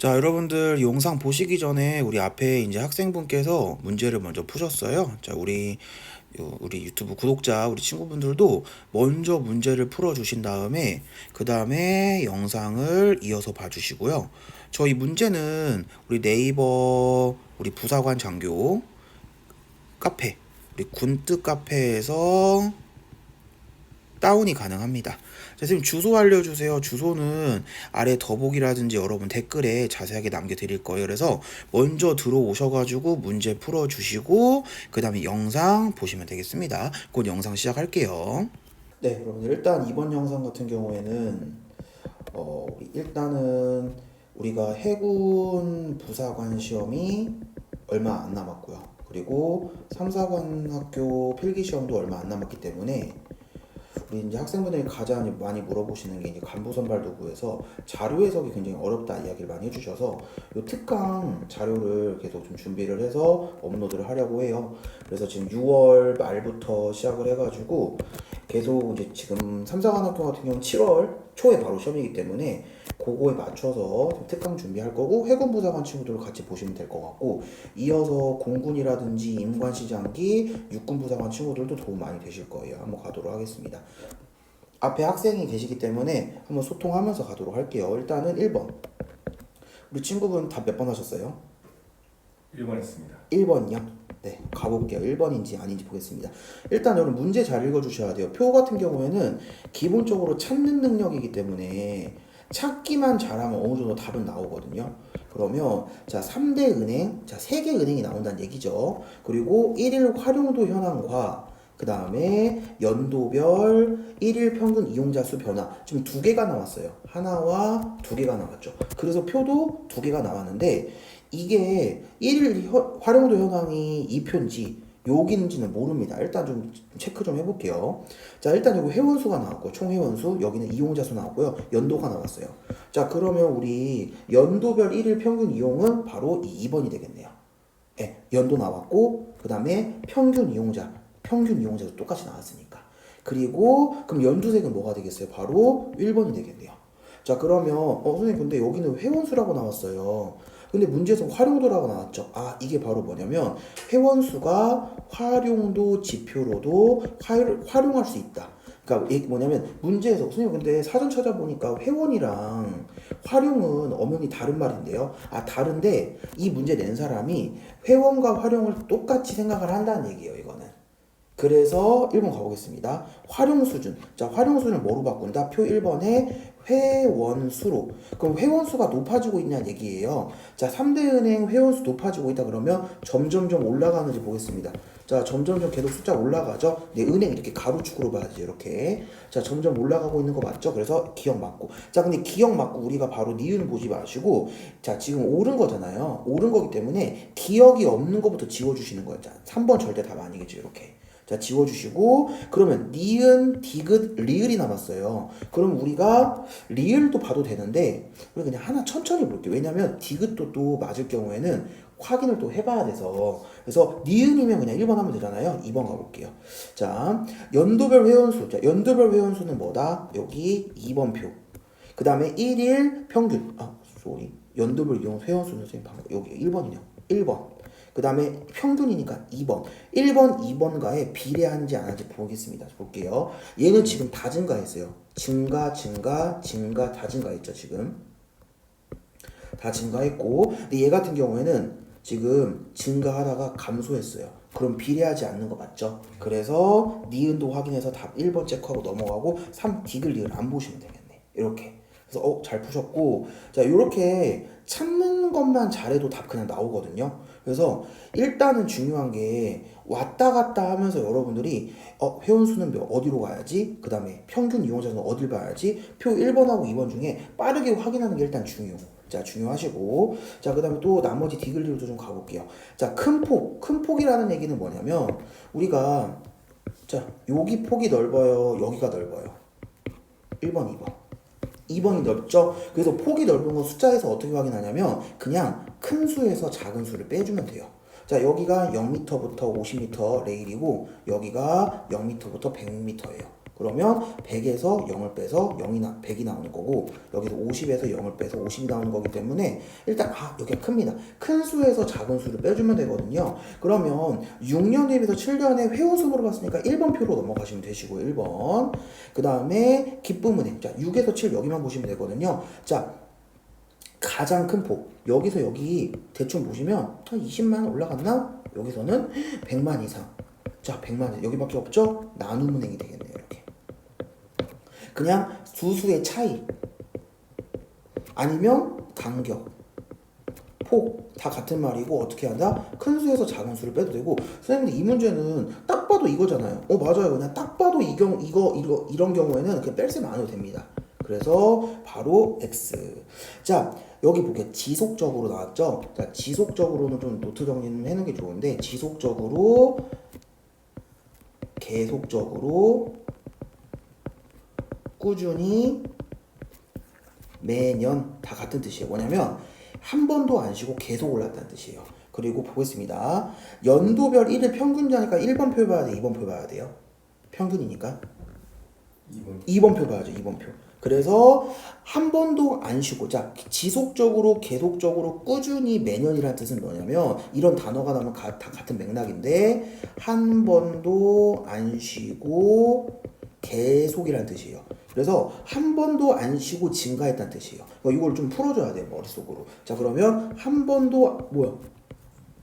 자, 여러분들 영상 보시기 전에 우리 앞에 이제 학생분께서 문제를 먼저 푸셨어요. 자, 우리 유튜브 구독자, 우리 친구분들도 먼저 문제를 풀어주신 다음에 그 다음에 영상을 이어서 봐주시고요. 저희 문제는 우리 네이버 우리 부사관 장교 카페, 우리 군뜨 카페에서 다운이 가능합니다. 자, 선생님 주소 알려주세요. 주소는 아래 더보기라든지 여러분 댓글에 자세하게 남겨드릴 거예요. 그래서 먼저 들어오셔가지고 문제 풀어주시고 그 다음에 영상 보시면 되겠습니다. 곧 영상 시작할게요. 네, 여러분들 일단 이번 영상 같은 경우에는 일단은 우리가 해군 부사관 시험이 얼마 안 남았고요. 그리고 3사관 학교 필기 시험도 얼마 안 남았기 때문에 우리 이제 학생분들이 가장 많이 물어보시는 게 이제 간부 선발 도구에서 자료 해석이 굉장히 어렵다 이야기를 많이 해주셔서 이 특강 자료를 계속 좀 준비를 해서 업로드를 하려고 해요. 그래서 지금 6월 말부터 시작을 해가지고 계속 이제 지금 3사관 학교 같은 경우는 7월 초에 바로 시험이기 때문에 그거에 맞춰서 특강 준비할 거고 해군 부사관 친구들을 같이 보시면 될 것 같고 이어서 공군이라든지 임관시장기 육군 부사관 친구들도 도움 많이 되실 거예요. 한번 가도록 하겠습니다. 앞에 학생이 계시기 때문에 한번 소통하면서 가도록 할게요. 일단은 1번 우리 친구분 답 몇 번 하셨어요? 1번 했습니다. 1번이요? 네, 가볼게요. 1번인지 아닌지 보겠습니다. 일단 여러분 문제 잘 읽어주셔야 돼요. 표 같은 경우에는 기본적으로 찾는 능력이기 때문에 찾기만 잘하면 어느 정도 답은 나오거든요. 그러면 자 3대 은행, 자 3개 은행이 나온다는 얘기죠. 그리고 1일 활용도 현황과 그 다음에 연도별 1일 평균 이용자 수 변화 지금 2개가 나왔어요. 하나와 2개가 나왔죠. 그래서 표도 2개가 나왔는데 이게 1일 활용도 현황이 2표인지 여기는지는 모릅니다. 일단 좀 체크 좀 해볼게요. 자, 일단 여기 회원수가 나왔고 총 회원수, 여기는 이용자 수 나왔고요. 연도가 나왔어요. 자, 그러면 우리 연도별 1일 평균 이용은 바로 이 2번이 되겠네요. 네, 연도 나왔고 그 다음에 평균 이용자도 똑같이 나왔으니까. 그리고 그럼 연두색은 뭐가 되겠어요? 바로 1번이 되겠네요. 자, 그러면 선생님 근데 여기는 회원수라고 나왔어요. 근데 문제에서 활용도라고 나왔죠. 아, 이게 바로 뭐냐면 회원수가 활용도 지표로도 활용할 수 있다. 그러니까 이게 뭐냐면 문제에서 선생님 근데 사전 찾아보니까 회원이랑 활용은 엄연히 다른 말인데요. 아, 다른데 이 문제 낸 사람이 회원과 활용을 똑같이 생각을 한다는 얘기예요, 이거는. 그래서 1번 가보겠습니다. 활용 수준. 자, 활용 수준을 뭐로 바꾼다? 표 1번에 회원수로. 그럼 회원수가 높아지고 있냐는 얘기예요. 자, 3대 은행 회원수 높아지고 있다 그러면 점점점 올라가는지 보겠습니다. 자, 점점점 계속 숫자 올라가죠. 네, 은행 이렇게 가로축으로 봐야지, 이렇게. 자, 점점 올라가고 있는 거 맞죠? 그래서 기억 맞고. 자, 근데 기억 맞고 우리가 바로 니은 보지 마시고, 자, 지금 옳은 거잖아요. 옳은 거기 때문에 기억이 없는 거부터 지워주시는 거예요. 자, 3번 절대 답 아니겠죠, 이렇게. 자, 지워주시고 그러면 니은, 디귿, 리을이 남았어요. 그럼 우리가 리을도 봐도 되는데 우리 그냥 하나 천천히 볼게요. 왜냐면 디귿도 또 맞을 경우에는 확인을 또 해봐야 돼서 그래서 니은이면 그냥 1번 하면 되잖아요. 2번 가볼게요. 자, 연도별 회원수. 자, 연도별 회원수는 뭐다? 여기 2번 표. 그 다음에 1일 평균. 연도별 이용 회원수는 선생님 방금 여기 1번이네요. 1번. 그 다음에 평균이니까 2번. 1번, 2번과의 비례한지 안 한지 보겠습니다. 볼게요. 얘는 지금 다 증가했어요. 증가, 다 증가했죠, 지금. 다 증가했고, 근데 얘 같은 경우에는 지금 증가하다가 감소했어요. 그럼 비례하지 않는 거 맞죠? 그래서 니은도 확인해서 답 1번 체크하고 넘어가고 3 디귿 리을 안 보시면 되겠네. 이렇게. 그래서 잘 푸셨고, 자, 이렇게 찾는 것만 잘해도 답 그냥 나오거든요. 그래서 일단은 중요한 게 왔다 갔다 하면서 여러분들이 회원수는 어디로 가야지? 그 다음에 평균 이용자는 어딜 봐야지? 표 1번하고 2번 중에 빠르게 확인하는 게 일단 자, 중요하시고. 자, 그 다음에 또 나머지 디귿리을도 좀 가볼게요. 자, 큰 폭이라는 얘기는 뭐냐면 우리가 자, 여기 폭이 넓어요, 여기가 넓어요. 1번, 2번. 2번이 넓죠? 그래서 폭이 넓은 건 숫자에서 어떻게 확인하냐면 그냥 큰 수에서 작은 수를 빼주면 돼요. 자, 여기가 0m부터 50m 레일이고 여기가 0m부터 100m예요. 그러면 100에서 0을 빼서 100이 나오는 거고 여기서 50에서 0을 빼서 50이 나오는 거기 때문에 일단 여기가 큽니다. 큰 수에서 작은 수를 빼주면 되거든요. 그러면 6년에 비해서 7년에 회원수 물어봤으니까 1번 표로 넘어가시면 되시고 1번. 그 다음에 기쁨은행. 자 6에서 7 여기만 보시면 되거든요. 자 가장 큰 폭 여기서 여기 대충 보시면 한 20만 원 올라갔나? 여기서는 100만 이상. 자 100만 여기밖에 없죠? 나눔은행이 되겠네요. 이렇게 그냥 수수의 차이 아니면 간격 폭 다 같은 말이고 어떻게 한다? 큰 수에서 작은 수를 빼도 되고 선생님들 이 문제는 딱 봐도 이거잖아요. 맞아요. 그냥 딱 봐도 이런 경우에는 그냥 뺄셈 안 해도 됩니다. 그래서 바로 X. 자 여기 보게 지속적으로 나왔죠. 자 지속적으로는 좀 노트 정리는 해놓은 게 좋은데 지속적으로 계속적으로 꾸준히 매년 다 같은 뜻이에요. 뭐냐면 한 번도 안 쉬고 계속 올랐다는 뜻이에요. 그리고 보겠습니다. 연도별 1일 평균자니까 1번 표 봐야 돼, 2번 표 봐야 돼요. 평균이니까 2번 표 봐야죠. 2번 표. 그래서 한 번도 안 쉬고 자 지속적으로 계속적으로 꾸준히 매년이라는 뜻은 뭐냐면 이런 단어가 나오면 다 같은 맥락인데 한 번도 안 쉬고 계속이라는 뜻이에요. 그래서 한 번도 안 쉬고 증가했다는 뜻이에요. 이걸 좀 풀어줘야 돼요 머릿속으로. 자 그러면 한 번도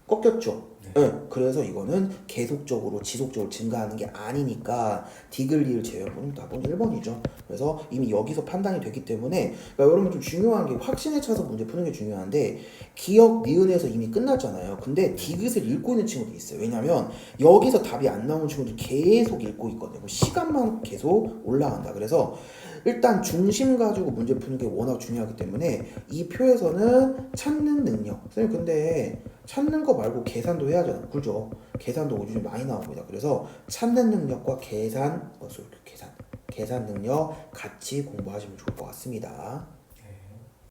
꺾였죠. 네. 그래서 이거는 계속적으로 지속적으로 증가하는 게 아니니까 디글리를 제외하고는 답은 1번이죠. 그래서 이미 여기서 판단이 됐기 때문에 그러니까 여러분 좀 중요한 게 확신에 차서 문제 푸는 게 중요한데 기억, 니은에서 이미 끝났잖아요. 근데 디귿을 읽고 있는 친구도 있어요. 왜냐면 여기서 답이 안 나오는 친구들이 계속 읽고 있거든요. 시간만 계속 올라간다. 그래서 일단 중심 가지고 문제 푸는 게 워낙 중요하기 때문에 이 표에서는 찾는 능력. 선생님 근데 찾는 거 말고 계산도 해야죠. 그죠? 계산도 요즘 많이 나옵니다. 그래서 찾는 능력과 계산 능력 같이 공부하시면 좋을 것 같습니다.